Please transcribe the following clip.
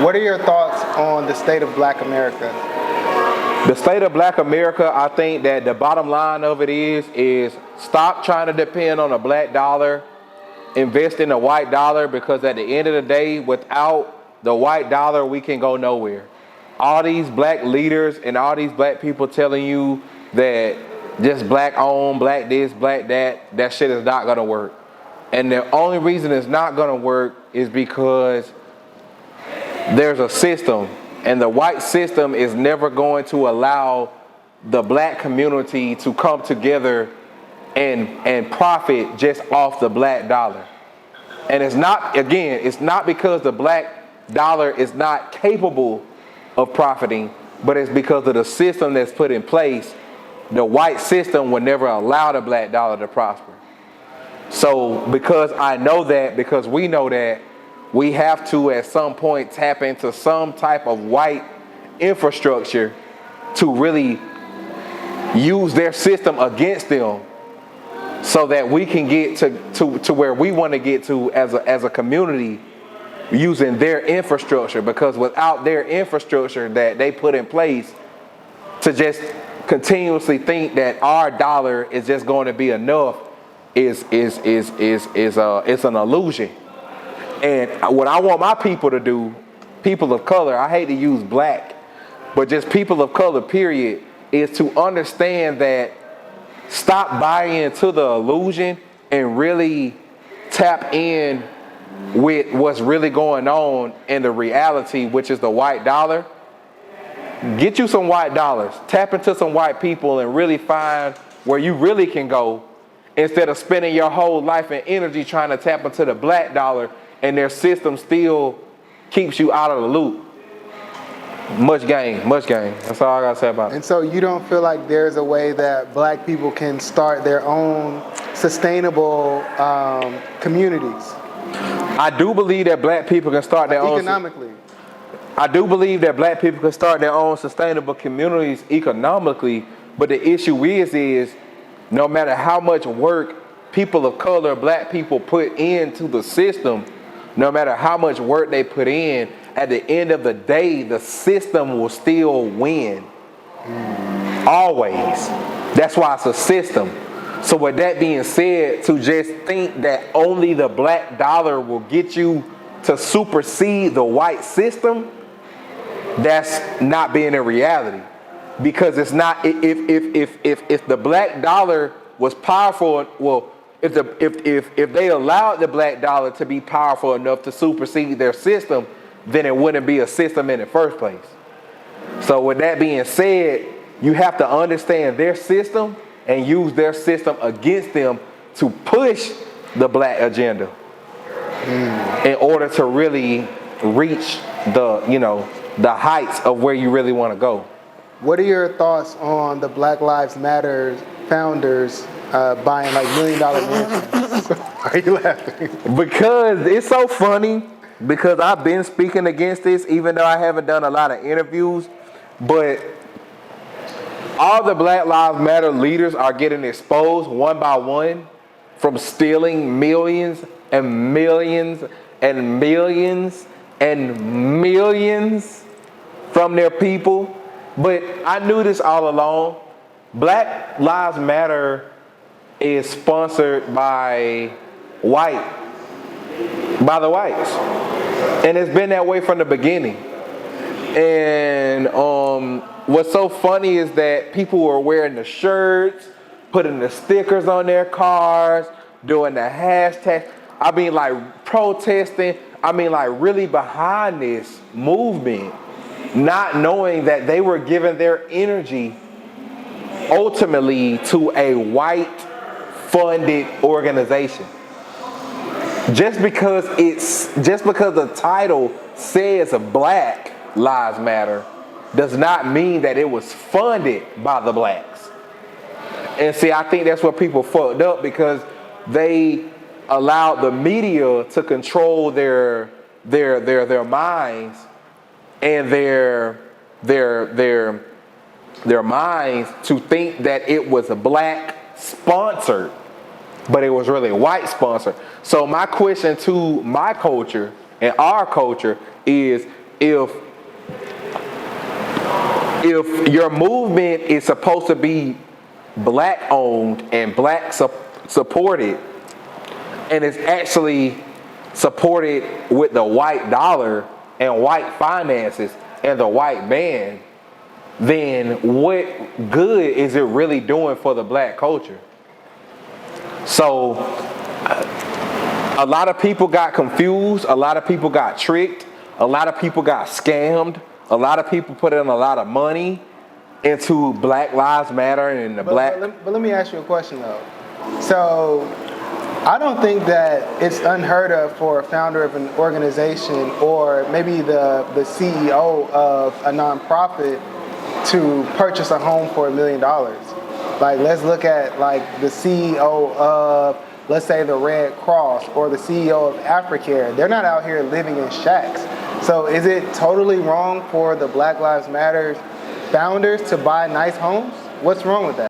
What are your thoughts on the state of Black America? The state of Black America, I think that the bottom line of it is stop trying to depend on a black dollar, invest in a white dollar, because at the end of the day, without the white dollar, we can go nowhere. All these black leaders and all these black people telling you that just black owned, black this, black that, that shit is not gonna work. And the only reason it's not gonna work is because there's a system, and the white system is never going to allow the black community to come together and profit just off the black dollar. And it's not, again, it's not because the black dollar is not capable of profiting, but it's because of the system that's put in place. The white system will never allow the black dollar to prosper. So because I know that, because we know that, we have to at some point tap into some type of white infrastructure to really use their system against them, so that we can get to where we want to get to as a community, using their infrastructure. Because without their infrastructure that they put in place, to just continuously think that our dollar is just going to be enough is an illusion. And what I want my people to do, people of color, I hate to use black, but just people of color, period, is to understand that stop buying into the illusion and really tap in with what's really going on in the reality, which is the white dollar. Get you some white dollars, tap into some white people, and really find where you really can go, instead of spending your whole life and energy trying to tap into the black dollar, and their system still keeps you out of the loop. Much gain, much gain. That's all I gotta say about it. And so you don't feel like there's a way that black people can start their own sustainable communities? I do believe that black people can start their own. Economically. I do believe that black people can start their own sustainable communities economically, but the issue is no matter how much work people of color, black people put into the system, no matter how much work they put in, at the end of the day, the system will still win. Always. That's why it's a system. So with that being said, to just think that only the black dollar will get you to supersede the white system, that's not being a reality. Because it's not, if the black dollar was powerful, well, if they allowed the black dollar to be powerful enough to supersede their system, then it wouldn't be a system in the first place. So with that being said, you have to understand their system and use their system against them to push the black agenda in order to really reach the heights of where you really want to go. What are your thoughts on the Black Lives Matter founders buying like $1 million mansions? Are you laughing? Because it's so funny, because I've been speaking against this, even though I haven't done a lot of interviews, but all the Black Lives Matter leaders are getting exposed one by one from stealing millions and millions and millions and millions from their people. But I knew this all along. Black Lives Matter is sponsored by the whites. And it's been that way from the beginning. And what's so funny is that people were wearing the shirts, putting the stickers on their cars, doing the hashtags. I mean, like protesting. I mean, like really behind this movement, not knowing that they were giving their energy ultimately to a white funded organization. Just because the title says Black Lives Matter does not mean that it was funded by the blacks. And see, I think that's where people fucked up, because they allowed the media to control their minds and their minds to think that it was a black sponsored, but it was really white sponsored. So my question to my culture and our culture is if your movement is supposed to be black owned and black supported, and it's actually supported with the white dollar and white finances and the white man, then what good is it really doing for the black culture? So a lot of people got confused, a lot of people got tricked, a lot of people got scammed, a lot of people put in a lot of money into Black Lives Matter and the black. But let me ask you a question though. So I don't think that it's unheard of for a founder of an organization or maybe the CEO of a nonprofit to purchase a home for $1 million. Like, let's look at like the CEO of, let's say, the Red Cross or the CEO of Africare. They're not out here living in shacks. So is it totally wrong for the Black Lives Matter founders to buy nice homes? What's wrong with that?